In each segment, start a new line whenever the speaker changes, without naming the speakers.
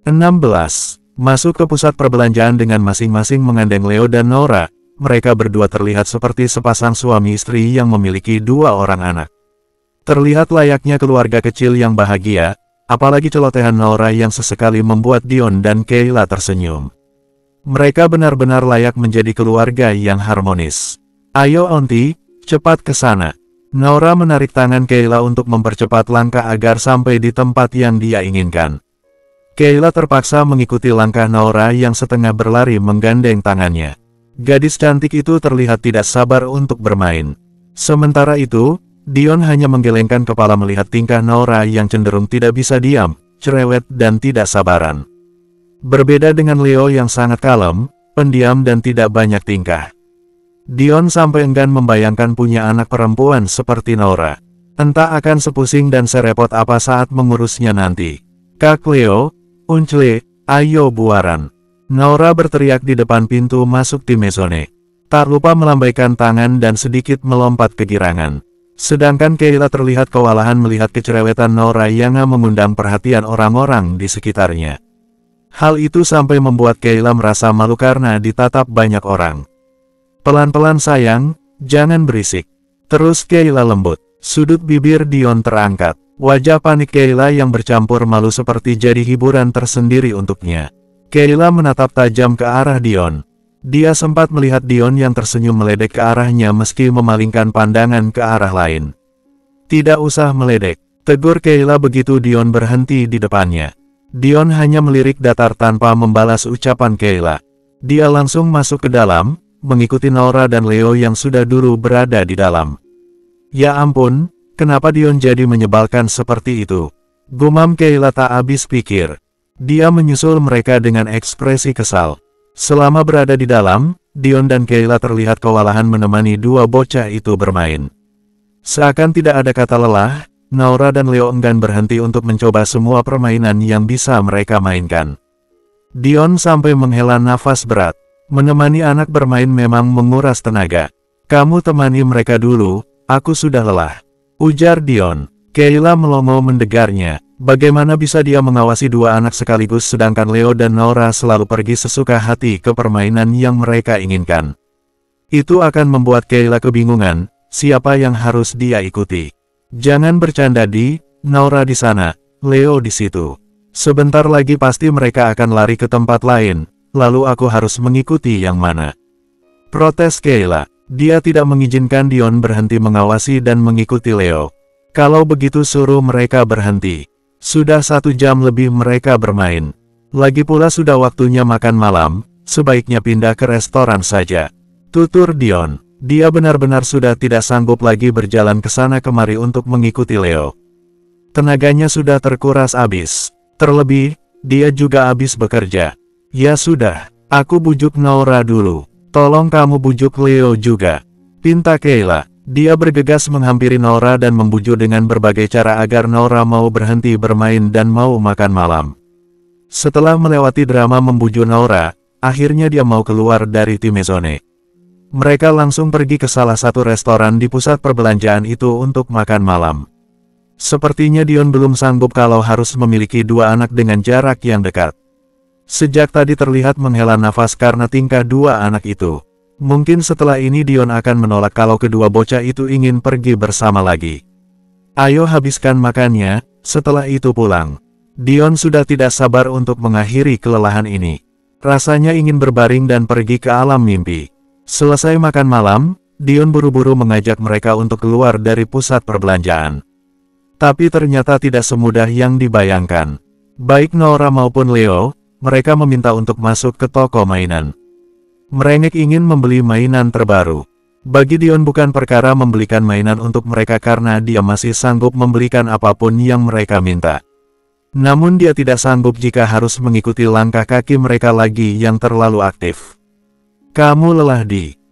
16. Masuk ke pusat perbelanjaan dengan masing-masing menggandeng Leo dan Nora. Mereka berdua terlihat seperti sepasang suami istri yang memiliki 2 orang anak. Terlihat layaknya keluarga kecil yang bahagia, apalagi celotehan Nora yang sesekali membuat Dion dan Kayla tersenyum. Mereka benar-benar layak menjadi keluarga yang harmonis. Ayo Auntie, cepat ke sana. Nora menarik tangan Kayla untuk mempercepat langkah agar sampai di tempat yang dia inginkan. Kayla terpaksa mengikuti langkah Nora yang setengah berlari menggandeng tangannya. Gadis cantik itu terlihat tidak sabar untuk bermain. Sementara itu, Dion hanya menggelengkan kepala melihat tingkah Nora yang cenderung tidak bisa diam, cerewet dan tidak sabaran. Berbeda dengan Leo yang sangat kalem, pendiam dan tidak banyak tingkah. Dion sampai enggan membayangkan punya anak perempuan seperti Nora. Entah akan sepusing dan serepot apa saat mengurusnya nanti. Kak Leo, Unchle, ayo buaran. Nora berteriak di depan pintu masuk tim Maisonne. Tak lupa melambaikan tangan dan sedikit melompat kegirangan. Sedangkan Kayla terlihat kewalahan melihat kecerewetan Nora yang mengundang perhatian orang-orang di sekitarnya. Hal itu sampai membuat Kayla merasa malu karena ditatap banyak orang. Pelan-pelan sayang, jangan berisik. Terus Kayla lembut. Sudut bibir Dion terangkat. Wajah panik Kayla yang bercampur malu seperti jadi hiburan tersendiri untuknya. Kayla menatap tajam ke arah Dion. Dia sempat melihat Dion yang tersenyum meledek ke arahnya meski memalingkan pandangan ke arah lain. Tidak usah meledek, tegur Kayla begitu Dion berhenti di depannya. Dion hanya melirik datar tanpa membalas ucapan Kayla. Dia langsung masuk ke dalam, mengikuti Nora dan Leo yang sudah dulu berada di dalam. Ya ampun, kenapa Dion jadi menyebalkan seperti itu? Gumam Kayla tak habis pikir. Dia menyusul mereka dengan ekspresi kesal. Selama berada di dalam, Dion dan Kayla terlihat kewalahan menemani 2 bocah itu bermain. Seakan tidak ada kata lelah, Nora dan Leo enggan berhenti untuk mencoba semua permainan yang bisa mereka mainkan. Dion sampai menghela nafas berat. Menemani anak bermain memang menguras tenaga. Kamu temani mereka dulu, aku sudah lelah. Ujar Dion. Kayla melongo mendengarnya. Bagaimana bisa dia mengawasi 2 anak sekaligus sedangkan Leo dan Nora selalu pergi sesuka hati ke permainan yang mereka inginkan. Itu akan membuat Kayla kebingungan, siapa yang harus dia ikuti. Jangan bercanda Nora di sana, Leo di situ. Sebentar lagi pasti mereka akan lari ke tempat lain, lalu aku harus mengikuti yang mana? Protes Kayla. Dia tidak mengizinkan Dion berhenti mengawasi dan mengikuti Leo. Kalau begitu suruh mereka berhenti. Sudah 1 jam lebih mereka bermain. Lagi pula sudah waktunya makan malam, sebaiknya pindah ke restoran saja. Tutur Dion. Dia benar-benar sudah tidak sanggup lagi berjalan ke sana kemari untuk mengikuti Leo. Tenaganya sudah terkuras habis. Terlebih, dia juga habis bekerja. Ya sudah, aku bujuk Nora dulu. Tolong kamu bujuk Leo juga. Pinta Kayla. Dia bergegas menghampiri Nora dan membujuk dengan berbagai cara agar Nora mau berhenti bermain dan mau makan malam. Setelah melewati drama membujuk Nora, akhirnya dia mau keluar dari tim Maisonne. Mereka langsung pergi ke salah satu restoran di pusat perbelanjaan itu untuk makan malam. Sepertinya Dion belum sanggup kalau harus memiliki 2 anak dengan jarak yang dekat. Sejak tadi terlihat menghela nafas karena tingkah 2 anak itu. Mungkin setelah ini Dion akan menolak kalau kedua bocah itu ingin pergi bersama lagi. Ayo habiskan makannya, setelah itu pulang. Dion sudah tidak sabar untuk mengakhiri kelelahan ini. Rasanya ingin berbaring dan pergi ke alam mimpi. Selesai makan malam, Dion buru-buru mengajak mereka untuk keluar dari pusat perbelanjaan. Tapi ternyata tidak semudah yang dibayangkan. Baik Nora maupun Leo, mereka meminta untuk masuk ke toko mainan. Merengek ingin membeli mainan terbaru. Bagi Dion bukan perkara membelikan mainan untuk mereka karena dia masih sanggup membelikan apapun yang mereka minta. Namun dia tidak sanggup jika harus mengikuti langkah kaki mereka lagi yang terlalu aktif. Kamu lelah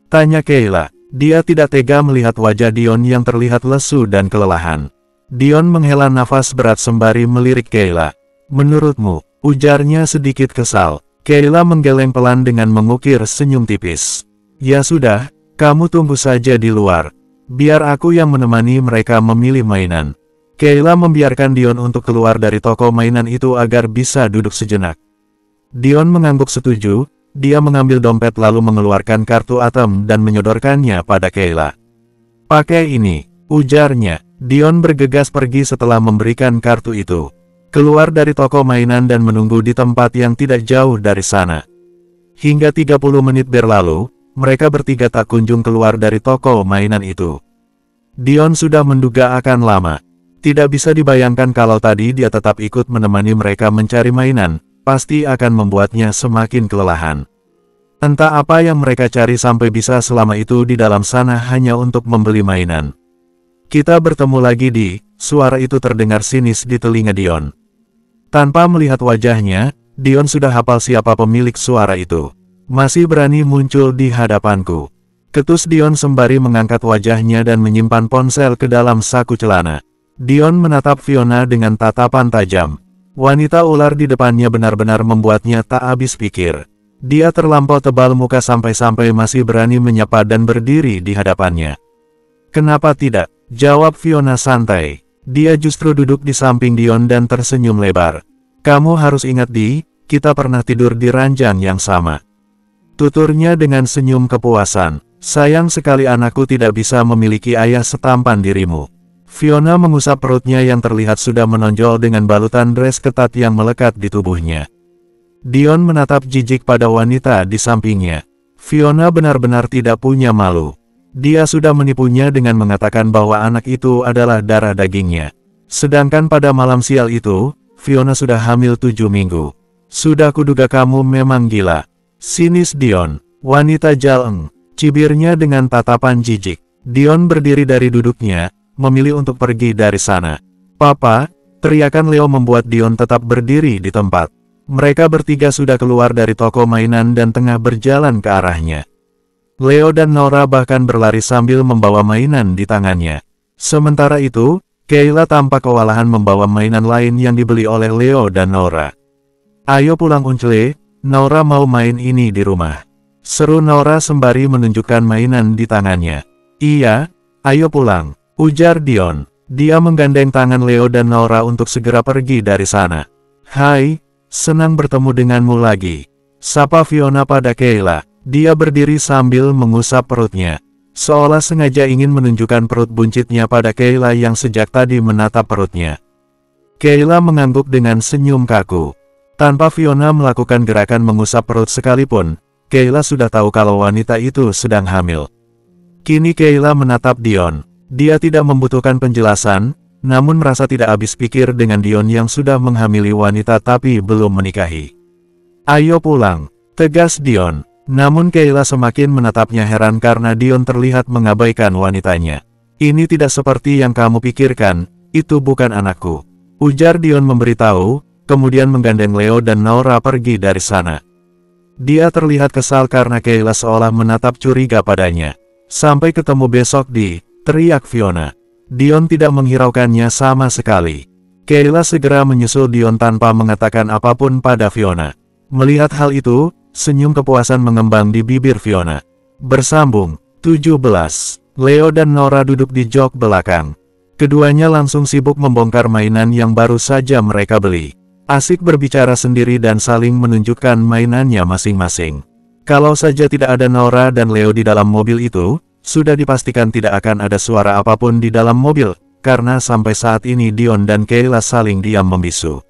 tanya Kayla. Dia tidak tega melihat wajah Dion yang terlihat lesu dan kelelahan. Dion menghela nafas berat sembari melirik Kayla. Menurutmu, ujarnya sedikit kesal. Kayla menggeleng pelan dengan mengukir senyum tipis. Ya sudah, kamu tunggu saja di luar. Biar aku yang menemani mereka memilih mainan. Kayla membiarkan Dion untuk keluar dari toko mainan itu agar bisa duduk sejenak. Dion mengangguk setuju, dia mengambil dompet lalu mengeluarkan kartu ATM dan menyodorkannya pada Kayla. "Pakai ini," ujarnya. Dion bergegas pergi setelah memberikan kartu itu. Keluar dari toko mainan dan menunggu di tempat yang tidak jauh dari sana. Hingga 30 menit berlalu, mereka bertiga tak kunjung keluar dari toko mainan itu. Dion sudah menduga akan lama. Tidak bisa dibayangkan kalau tadi dia tetap ikut menemani mereka mencari mainan, pasti akan membuatnya semakin kelelahan. Entah apa yang mereka cari sampai bisa selama itu di dalam sana hanya untuk membeli mainan. "Kita bertemu lagi di," suara itu terdengar sinis di telinga Dion. Tanpa melihat wajahnya, Dion sudah hafal siapa pemilik suara itu. "Masih berani muncul di hadapanku," ketus Dion sembari mengangkat wajahnya dan menyimpan ponsel ke dalam saku celana. Dion menatap Fiona dengan tatapan tajam. Wanita ular di depannya benar-benar membuatnya tak habis pikir. Dia terlampau tebal muka sampai-sampai masih berani menyapa dan berdiri di hadapannya. "Kenapa tidak?" jawab Fiona santai. Dia justru duduk di samping Dion dan tersenyum lebar. "Kamu harus ingat kita pernah tidur di ranjang yang sama," tuturnya dengan senyum kepuasan. "Sayang sekali anakku tidak bisa memiliki ayah setampan dirimu." Fiona mengusap perutnya yang terlihat sudah menonjol dengan balutan dress ketat yang melekat di tubuhnya. Dion menatap jijik pada wanita di sampingnya. Fiona benar-benar tidak punya malu. Dia sudah menipunya dengan mengatakan bahwa anak itu adalah darah dagingnya. Sedangkan pada malam sial itu, Fiona sudah hamil 7 minggu. "Sudah kuduga kamu memang gila," sinis Dion. "Wanita jaleng," cibirnya dengan tatapan jijik. Dion berdiri dari duduknya, memilih untuk pergi dari sana. "Papa!" teriakan Leo membuat Dion tetap berdiri di tempat. Mereka bertiga sudah keluar dari toko mainan dan tengah berjalan ke arahnya. Leo dan Nora bahkan berlari sambil membawa mainan di tangannya. Sementara itu, Kayla tampak kewalahan membawa mainan lain yang dibeli oleh Leo dan Nora. "Ayo pulang Uncle, Nora mau main ini di rumah," seru Nora sembari menunjukkan mainan di tangannya. "Iya, ayo pulang," ujar Dion. Dia menggandeng tangan Leo dan Nora untuk segera pergi dari sana. "Hai, senang bertemu denganmu lagi," sapa Fiona pada Kayla. Dia berdiri sambil mengusap perutnya, seolah sengaja ingin menunjukkan perut buncitnya pada Kayla yang sejak tadi menatap perutnya. Kayla mengangguk dengan senyum kaku. Tanpa Fiona melakukan gerakan mengusap perut sekalipun, Kayla sudah tahu kalau wanita itu sedang hamil. Kini Kayla menatap Dion. Dia tidak membutuhkan penjelasan, namun merasa tidak habis pikir dengan Dion yang sudah menghamili wanita tapi belum menikahi. "Ayo pulang," tegas Dion. Namun Kayla semakin menatapnya heran karena Dion terlihat mengabaikan wanitanya. "Ini tidak seperti yang kamu pikirkan, itu bukan anakku," ujar Dion memberitahu, kemudian menggandeng Leo dan Nora pergi dari sana. Dia terlihat kesal karena Kayla seolah menatap curiga padanya. "Sampai ketemu besok teriak Fiona. Dion tidak menghiraukannya sama sekali. Kayla segera menyusul Dion tanpa mengatakan apapun pada Fiona. Melihat hal itu, senyum kepuasan mengembang di bibir Fiona. Bersambung 17. Leo dan Nora duduk di jok belakang. Keduanya langsung sibuk membongkar mainan yang baru saja mereka beli. Asik berbicara sendiri dan saling menunjukkan mainannya masing-masing. Kalau saja tidak ada Nora dan Leo di dalam mobil itu, sudah dipastikan tidak akan ada suara apapun di dalam mobil, karena sampai saat ini Dion dan Kayla saling diam membisu.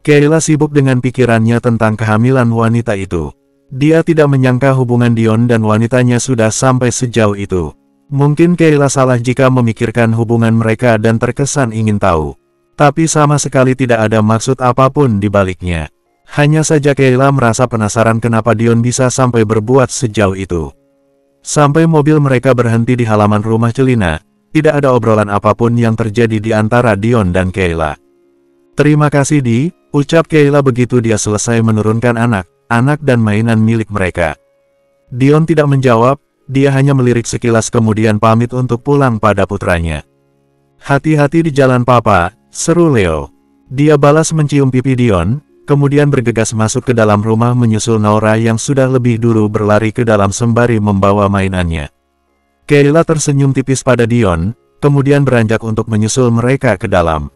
Kayla sibuk dengan pikirannya tentang kehamilan wanita itu. Dia tidak menyangka hubungan Dion dan wanitanya sudah sampai sejauh itu. Mungkin Kayla salah jika memikirkan hubungan mereka dan terkesan ingin tahu. Tapi sama sekali tidak ada maksud apapun di baliknya. Hanya saja Kayla merasa penasaran kenapa Dion bisa sampai berbuat sejauh itu. Sampai mobil mereka berhenti di halaman rumah Celina, tidak ada obrolan apapun yang terjadi di antara Dion dan Kayla. "Terima kasih ucap Kayla begitu dia selesai menurunkan anak dan mainan milik mereka. Dion tidak menjawab, dia hanya melirik sekilas kemudian pamit untuk pulang pada putranya. "Hati-hati di jalan Papa," seru Leo. Dia balas mencium pipi Dion, kemudian bergegas masuk ke dalam rumah menyusul Nora yang sudah lebih dulu berlari ke dalam sembari membawa mainannya. Kayla tersenyum tipis pada Dion, kemudian beranjak untuk menyusul mereka ke dalam.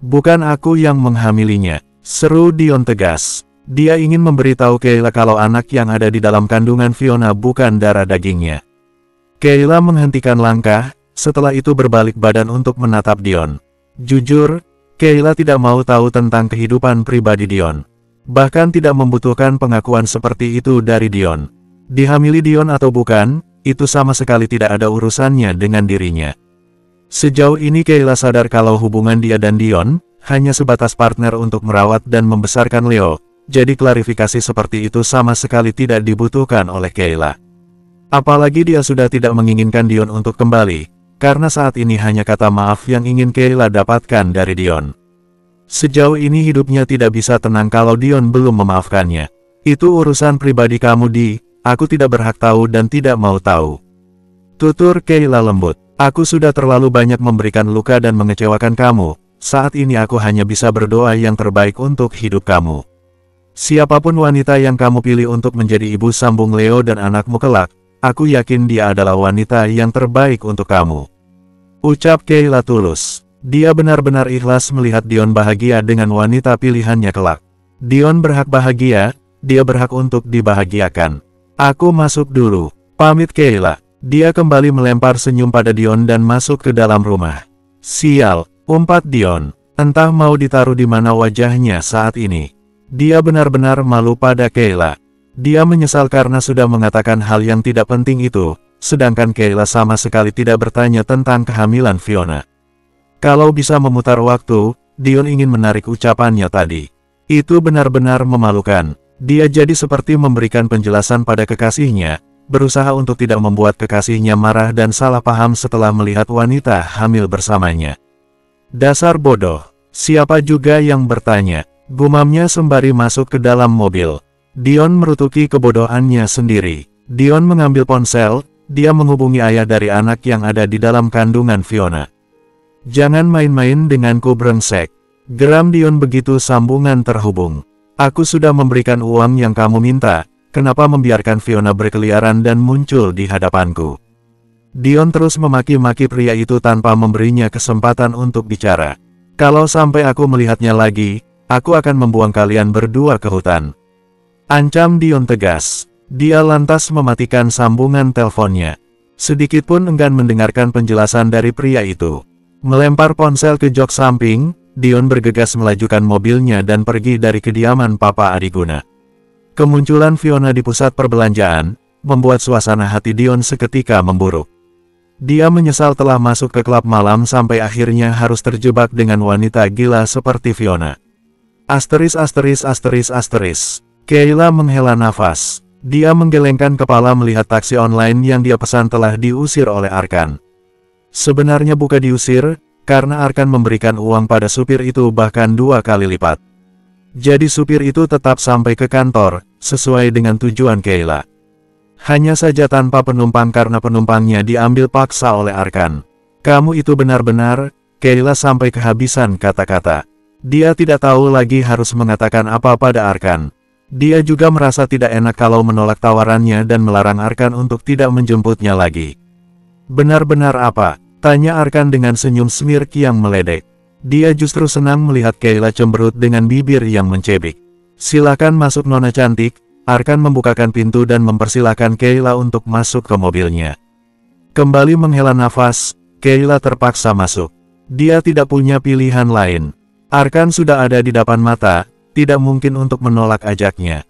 "Bukan aku yang menghamilinya," seru Dion tegas. Dia ingin memberitahu Kayla kalau anak yang ada di dalam kandungan Fiona bukan darah dagingnya. Kayla menghentikan langkah, setelah itu berbalik badan untuk menatap Dion. Jujur, Kayla tidak mau tahu tentang kehidupan pribadi Dion. Bahkan tidak membutuhkan pengakuan seperti itu dari Dion. Dihamili Dion atau bukan, itu sama sekali tidak ada urusannya dengan dirinya. Sejauh ini Kayla sadar kalau hubungan dia dan Dion hanya sebatas partner untuk merawat dan membesarkan Leo, jadi klarifikasi seperti itu sama sekali tidak dibutuhkan oleh Kayla. Apalagi dia sudah tidak menginginkan Dion untuk kembali, karena saat ini hanya kata maaf yang ingin Kayla dapatkan dari Dion. Sejauh ini hidupnya tidak bisa tenang kalau Dion belum memaafkannya. "Itu urusan pribadi kamu, Di. Aku tidak berhak tahu dan tidak mau tahu," tutur Kayla lembut. "Aku sudah terlalu banyak memberikan luka dan mengecewakan kamu. Saat ini aku hanya bisa berdoa yang terbaik untuk hidup kamu. Siapapun wanita yang kamu pilih untuk menjadi ibu sambung Leo dan anakmu kelak, aku yakin dia adalah wanita yang terbaik untuk kamu," ucap Kayla tulus. Dia benar-benar ikhlas melihat Dion bahagia dengan wanita pilihannya kelak. Dion berhak bahagia, dia berhak untuk dibahagiakan. "Aku masuk dulu," pamit Kayla. Dia kembali melempar senyum pada Dion dan masuk ke dalam rumah. "Sial," umpat Dion. Entah mau ditaruh di mana wajahnya saat ini. Dia benar-benar malu pada Kayla. Dia menyesal karena sudah mengatakan hal yang tidak penting itu, sedangkan Kayla sama sekali tidak bertanya tentang kehamilan Fiona. Kalau bisa memutar waktu, Dion ingin menarik ucapannya tadi. Itu benar-benar memalukan. Dia jadi seperti memberikan penjelasan pada kekasihnya, berusaha untuk tidak membuat kekasihnya marah dan salah paham setelah melihat wanita hamil bersamanya. "Dasar bodoh, siapa juga yang bertanya?" gumamnya sembari masuk ke dalam mobil. Dion merutuki kebodohannya sendiri. Dion mengambil ponsel, dia menghubungi ayah dari anak yang ada di dalam kandungan Fiona. "Jangan main-main denganku brengsek," geram Dion begitu sambungan terhubung. "Aku sudah memberikan uang yang kamu minta, kenapa membiarkan Fiona berkeliaran dan muncul di hadapanku?" Dion terus memaki-maki pria itu tanpa memberinya kesempatan untuk bicara. "Kalau sampai aku melihatnya lagi, aku akan membuang kalian berdua ke hutan," ancam Dion tegas. Dia lantas mematikan sambungan teleponnya. Sedikitpun enggan mendengarkan penjelasan dari pria itu. Melempar ponsel ke jok samping, Dion bergegas melajukan mobilnya dan pergi dari kediaman Papa Adiguna. Kemunculan Fiona di pusat perbelanjaan, membuat suasana hati Dion seketika memburuk. Dia menyesal telah masuk ke klub malam sampai akhirnya harus terjebak dengan wanita gila seperti Fiona. Kayla menghela nafas. Dia menggelengkan kepala melihat taksi online yang dia pesan telah diusir oleh Arkan. Sebenarnya bukan diusir, karena Arkan memberikan uang pada supir itu bahkan 2 kali lipat. Jadi supir itu tetap sampai ke kantor, sesuai dengan tujuan Kayla. Hanya saja tanpa penumpang karena penumpangnya diambil paksa oleh Arkan. "Kamu itu benar-benar," Kayla sampai kehabisan kata-kata. Dia tidak tahu lagi harus mengatakan apa pada Arkan. Dia juga merasa tidak enak kalau menolak tawarannya dan melarang Arkan untuk tidak menjemputnya lagi. "Benar-benar apa?" tanya Arkan dengan senyum smirk yang meledek. Dia justru senang melihat Kayla cemberut dengan bibir yang mencebik. "Silakan masuk nona cantik," Arkan membukakan pintu dan mempersilahkan Kayla untuk masuk ke mobilnya. Kembali menghela nafas, Kayla terpaksa masuk. Dia tidak punya pilihan lain. Arkan sudah ada di depan mata, tidak mungkin untuk menolak ajaknya.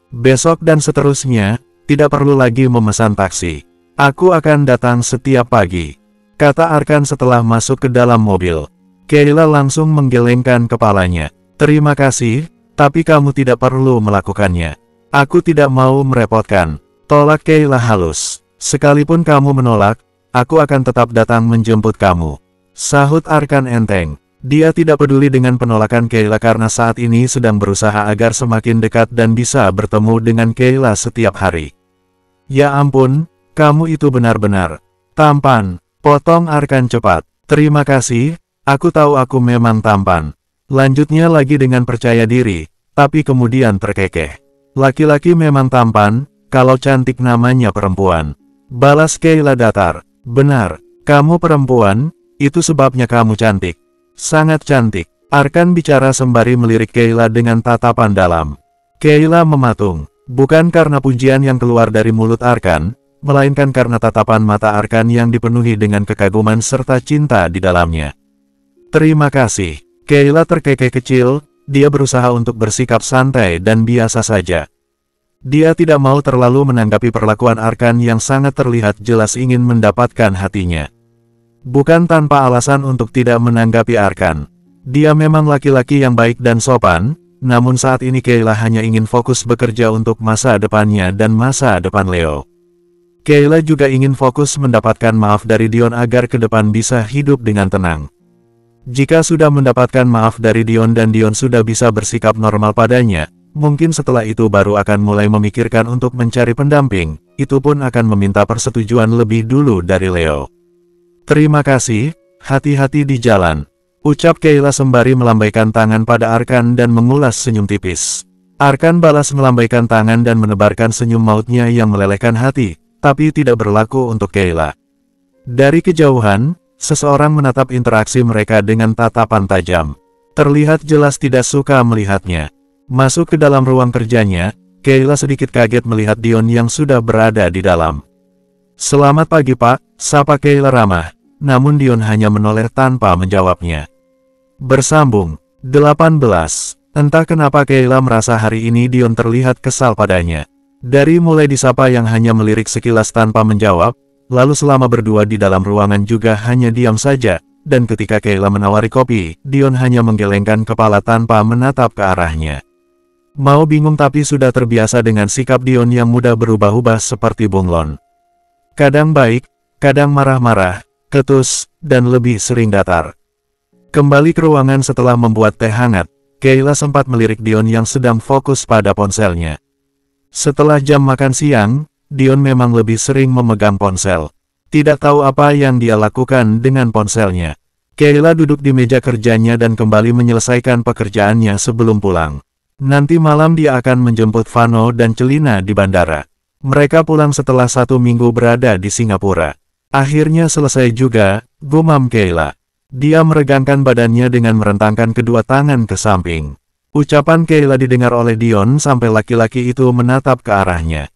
Besok dan seterusnya, tidak perlu lagi memesan taksi. "Aku akan datang setiap pagi," kata Arkan setelah masuk ke dalam mobil. Kayla langsung menggelengkan kepalanya. "Terima kasih, tapi kamu tidak perlu melakukannya. Aku tidak mau merepotkan," tolak Kayla halus. "Sekalipun kamu menolak, aku akan tetap datang menjemput kamu," sahut Arkan enteng. Dia tidak peduli dengan penolakan Kayla karena saat ini sedang berusaha agar semakin dekat dan bisa bertemu dengan Kayla setiap hari. "Ya ampun, kamu itu benar-benar tampan," potong Arkan cepat. "Terima kasih, aku tahu aku memang tampan," lanjutnya lagi dengan percaya diri, tapi kemudian terkekeh. "Laki-laki memang tampan, kalau cantik namanya perempuan," balas Kayla datar. "Benar, Kamu perempuan, itu sebabnya kamu cantik. Sangat cantik. Arkan bicara sembari melirik Kayla dengan tatapan dalam. Kayla mematung. Bukan karena pujian yang keluar dari mulut Arkan, melainkan karena tatapan mata Arkan yang dipenuhi dengan kekaguman serta cinta di dalamnya. Terima kasih. Kayla terkekeh kecil, dia berusaha untuk bersikap santai dan biasa saja. Dia tidak mau terlalu menanggapi perlakuan Arkan yang sangat terlihat jelas ingin mendapatkan hatinya. Bukan tanpa alasan untuk tidak menanggapi Arkan. Dia memang laki-laki yang baik dan sopan, namun saat ini Kayla hanya ingin fokus bekerja untuk masa depannya dan masa depan Leo. Kayla juga ingin fokus mendapatkan maaf dari Dion agar ke depan bisa hidup dengan tenang. Jika sudah mendapatkan maaf dari Dion dan Dion sudah bisa bersikap normal padanya, mungkin setelah itu baru akan mulai memikirkan untuk mencari pendamping, itu pun akan meminta persetujuan lebih dulu dari Leo. Terima kasih, hati-hati di jalan, ucap Kayla sembari melambaikan tangan pada Arkan dan mengulas senyum tipis. Arkan balas melambaikan tangan dan menebarkan senyum mautnya yang melelehkan hati, tapi tidak berlaku untuk Kayla. Dari kejauhan, seseorang menatap interaksi mereka dengan tatapan tajam. Terlihat jelas tidak suka melihatnya. Masuk ke dalam ruang kerjanya, Kayla sedikit kaget melihat Dion yang sudah berada di dalam. Selamat pagi Pak, sapa Kayla ramah, namun Dion hanya menoleh tanpa menjawabnya. Bersambung, 18. Entah kenapa Kayla merasa hari ini Dion terlihat kesal padanya. Dari mulai disapa yang hanya melirik sekilas tanpa menjawab, lalu selama berdua di dalam ruangan juga hanya diam saja, dan ketika Kayla menawari kopi, Dion hanya menggelengkan kepala tanpa menatap ke arahnya. Mau bingung tapi sudah terbiasa dengan sikap Dion yang mudah berubah-ubah seperti bunglon. Kadang baik, kadang marah-marah, ketus, dan lebih sering datar. Kembali ke ruangan setelah membuat teh hangat, Kayla sempat melirik Dion yang sedang fokus pada ponselnya. Setelah jam makan siang, Dion memang lebih sering memegang ponsel. Tidak tahu apa yang dia lakukan dengan ponselnya. Kayla duduk di meja kerjanya dan kembali menyelesaikan pekerjaannya sebelum pulang. Nanti malam dia akan menjemput Vano dan Celina di bandara. Mereka pulang setelah 1 minggu berada di Singapura. Akhirnya selesai juga, gumam Kayla. Dia meregangkan badannya dengan merentangkan kedua tangan ke samping. Ucapan Kayla didengar oleh Dion sampai laki-laki itu menatap ke arahnya.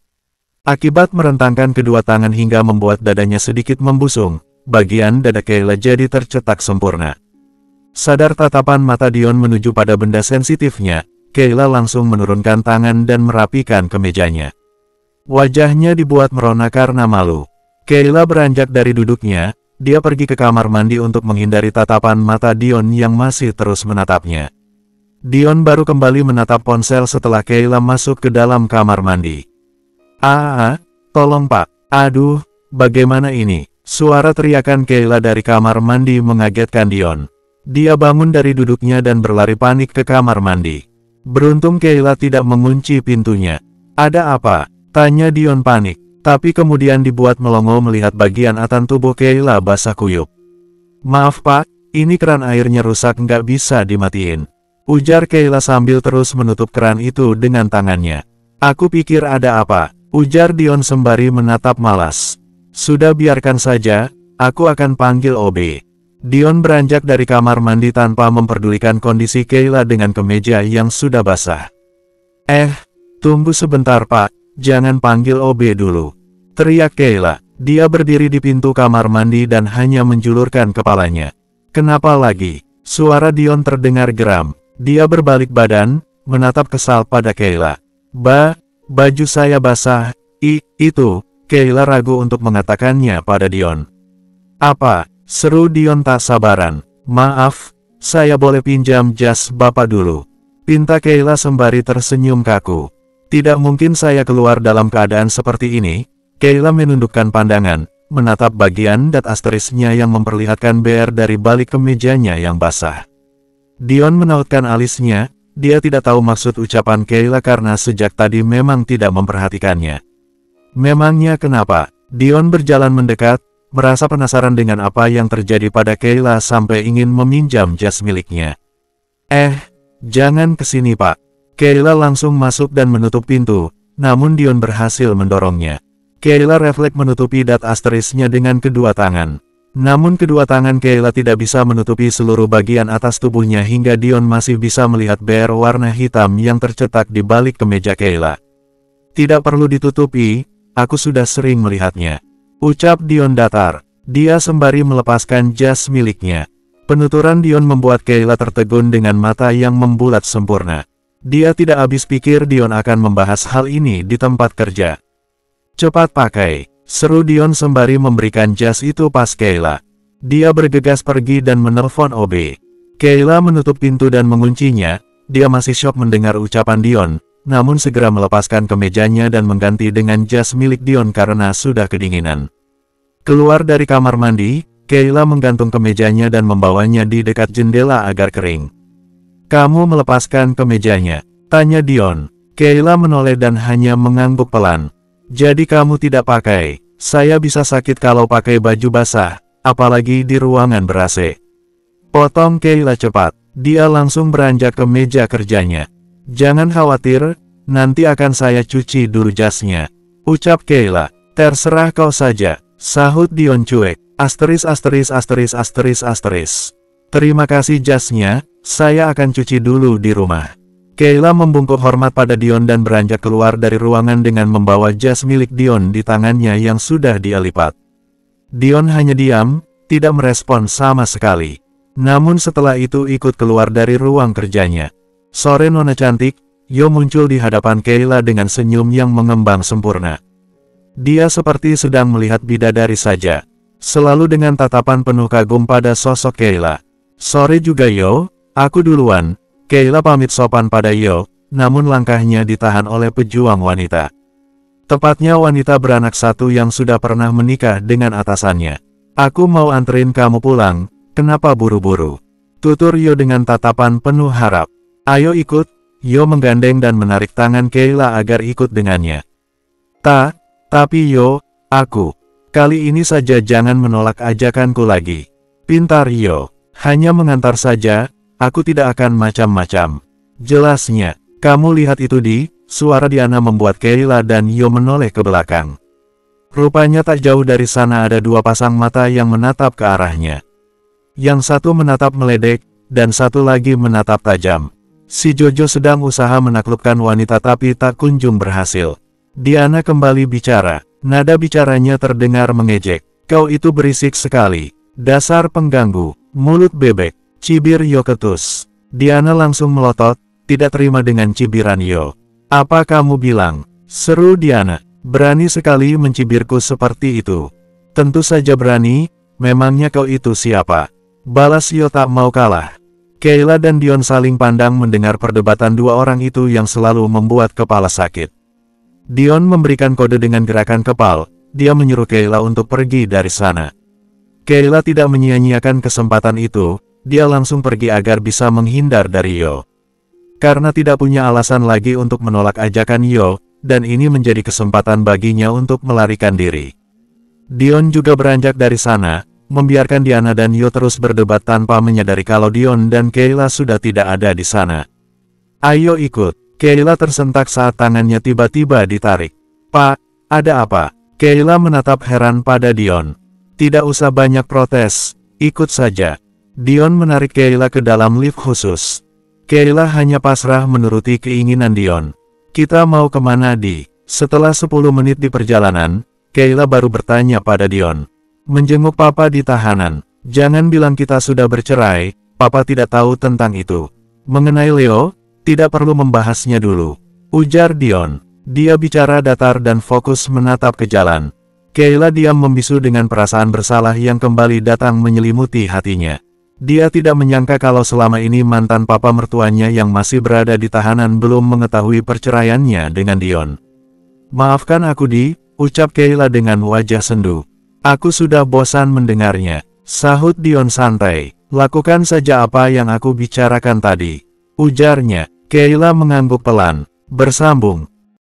Akibat merentangkan kedua tangan hingga membuat dadanya sedikit membusung, bagian dada Kayla jadi tercetak sempurna. Sadar tatapan mata Dion menuju pada benda sensitifnya, Kayla langsung menurunkan tangan dan merapikan kemejanya. Wajahnya dibuat merona karena malu. Kayla beranjak dari duduknya, dia pergi ke kamar mandi untuk menghindari tatapan mata Dion yang masih terus menatapnya. Dion baru kembali menatap ponsel setelah Kayla masuk ke dalam kamar mandi. Tolong Pak, aduh, bagaimana ini? Suara teriakan Kayla dari kamar mandi mengagetkan Dion. Dia bangun dari duduknya dan berlari panik ke kamar mandi. Beruntung Kayla tidak mengunci pintunya. Ada apa? Tanya Dion panik, tapi kemudian dibuat melongo melihat bagian atas tubuh Kayla basah kuyup. Maaf Pak, ini keran airnya rusak nggak bisa dimatiin, ujar Kayla sambil terus menutup keran itu dengan tangannya. Aku pikir ada apa, ujar Dion sembari menatap malas. Sudah biarkan saja, aku akan panggil OB. Dion beranjak dari kamar mandi tanpa memperdulikan kondisi Kayla dengan kemeja yang sudah basah. Tunggu sebentar Pak, jangan panggil OB dulu, teriak Kayla. Dia berdiri di pintu kamar mandi dan hanya menjulurkan kepalanya. Kenapa lagi? Suara Dion terdengar geram. Dia berbalik badan, menatap kesal pada Kayla. Baju saya basah. Itu, Kayla ragu untuk mengatakannya pada Dion. Apa? Seru Dion tak sabaran. Maaf, saya boleh pinjam jas Bapak dulu, pinta Kayla sembari tersenyum kaku. Tidak mungkin saya keluar dalam keadaan seperti ini. Kayla menundukkan pandangan, menatap bagian dat asterisnya yang memperlihatkan BR dari balik kemejanya yang basah. Dion menautkan alisnya, dia tidak tahu maksud ucapan Kayla karena sejak tadi memang tidak memperhatikannya. Memangnya kenapa? Dion berjalan mendekat, merasa penasaran dengan apa yang terjadi pada Kayla sampai ingin meminjam jas miliknya. Jangan kesini Pak. Kayla langsung masuk dan menutup pintu, namun Dion berhasil mendorongnya. Kayla refleks menutupi dat asterisnya dengan kedua tangan. Namun kedua tangan Kayla tidak bisa menutupi seluruh bagian atas tubuhnya hingga Dion masih bisa melihat ber warna hitam yang tercetak di balik kemeja Kayla. Tidak perlu ditutupi, aku sudah sering melihatnya. Ucap Dion datar. Dia sembari melepaskan jas miliknya. Penuturan Dion membuat Kayla tertegun dengan mata yang membulat sempurna. Dia tidak habis pikir Dion akan membahas hal ini di tempat kerja. Cepat pakai, seru Dion sembari memberikan jas itu pas Kayla. Dia bergegas pergi dan menelpon OB. Kayla menutup pintu dan menguncinya. Dia masih syok mendengar ucapan Dion, namun segera melepaskan kemejanya dan mengganti dengan jas milik Dion karena sudah kedinginan. Keluar dari kamar mandi, Kayla menggantung kemejanya dan membawanya di dekat jendela agar kering. "Kamu melepaskan kemejanya?" tanya Dion. Kayla menoleh dan hanya mengangguk pelan. "Jadi kamu tidak pakai? Saya bisa sakit kalau pakai baju basah, apalagi di ruangan ber-AC." Potong Kayla cepat. Dia langsung beranjak ke meja kerjanya. "Jangan khawatir, nanti akan saya cuci dulu jasnya," ucap Kayla. "Terserah kau saja," sahut Dion cuek. "Terima kasih jasnya, saya akan cuci dulu di rumah." Kayla membungkuk hormat pada Dion dan beranjak keluar dari ruangan dengan membawa jas milik Dion di tangannya yang sudah dia lipat. Dion hanya diam, tidak merespon sama sekali. Namun setelah itu ikut keluar dari ruang kerjanya. "Sore Nona cantik," Yo muncul di hadapan Kayla dengan senyum yang mengembang sempurna. Dia seperti sedang melihat bidadari saja. Selalu dengan tatapan penuh kagum pada sosok Kayla. "Sore juga Yo, aku duluan." Kayla pamit sopan pada Yo, namun langkahnya ditahan oleh pejuang wanita. Tepatnya wanita beranak satu yang sudah pernah menikah dengan atasannya. "Aku mau anterin kamu pulang, kenapa buru-buru?" tutur Yo dengan tatapan penuh harap. "Ayo ikut." Yo menggandeng dan menarik tangan Kayla agar ikut dengannya. Tapi Yo, aku. Kali ini saja jangan menolak ajakanku lagi." "Pintar Yo, hanya mengantar saja, aku tidak akan macam-macam." "Jelasnya, kamu lihat itu di..." Suara Diana membuat Kayla dan Yo menoleh ke belakang. Rupanya tak jauh dari sana ada dua pasang mata yang menatap ke arahnya. Yang satu menatap meledek, dan satu lagi menatap tajam. Si Jojo sedang usaha menaklukkan wanita tapi tak kunjung berhasil. Diana kembali bicara. Nada bicaranya terdengar mengejek. "Kau itu berisik sekali. Dasar pengganggu. Mulut bebek." Cibir Yo ketus. Diana langsung melotot, tidak terima dengan cibiran Yo. "Apa kamu bilang?" seru Diana. "Berani sekali mencibirku seperti itu." "Tentu saja berani, memangnya kau itu siapa?" balas Yo tak mau kalah. Kayla dan Dion saling pandang mendengar perdebatan dua orang itu yang selalu membuat kepala sakit. Dion memberikan kode dengan gerakan kepal, dia menyuruh Kayla untuk pergi dari sana. Kayla tidak menyia-nyiakan kesempatan itu, dia langsung pergi agar bisa menghindar dari Yo. Karena tidak punya alasan lagi untuk menolak ajakan Yo, dan ini menjadi kesempatan baginya untuk melarikan diri. Dion juga beranjak dari sana, membiarkan Diana dan Yo terus berdebat tanpa menyadari kalau Dion dan Kayla sudah tidak ada di sana. "Ayo ikut." Kayla tersentak saat tangannya tiba-tiba ditarik. "Pak, ada apa?" Kayla menatap heran pada Dion. "Tidak usah banyak protes, ikut saja." Dion menarik Kayla ke dalam lift khusus. Kayla hanya pasrah menuruti keinginan Dion. "Kita mau kemana Di?" Setelah 10 menit di perjalanan, Kayla baru bertanya pada Dion. "Menjenguk Papa di tahanan. Jangan bilang kita sudah bercerai, Papa tidak tahu tentang itu. Mengenai Leo, tidak perlu membahasnya dulu," ujar Dion. Dia bicara datar dan fokus menatap ke jalan. Kayla diam membisu dengan perasaan bersalah yang kembali datang menyelimuti hatinya. Dia tidak menyangka kalau selama ini mantan papa mertuanya yang masih berada di tahanan belum mengetahui perceraiannya dengan Dion. "Maafkan aku Di," ucap Kayla dengan wajah sendu. "Aku sudah bosan mendengarnya," sahut Dion santai. "Lakukan saja apa yang aku bicarakan tadi," ujarnya. Kayla mengangguk pelan. Bersambung.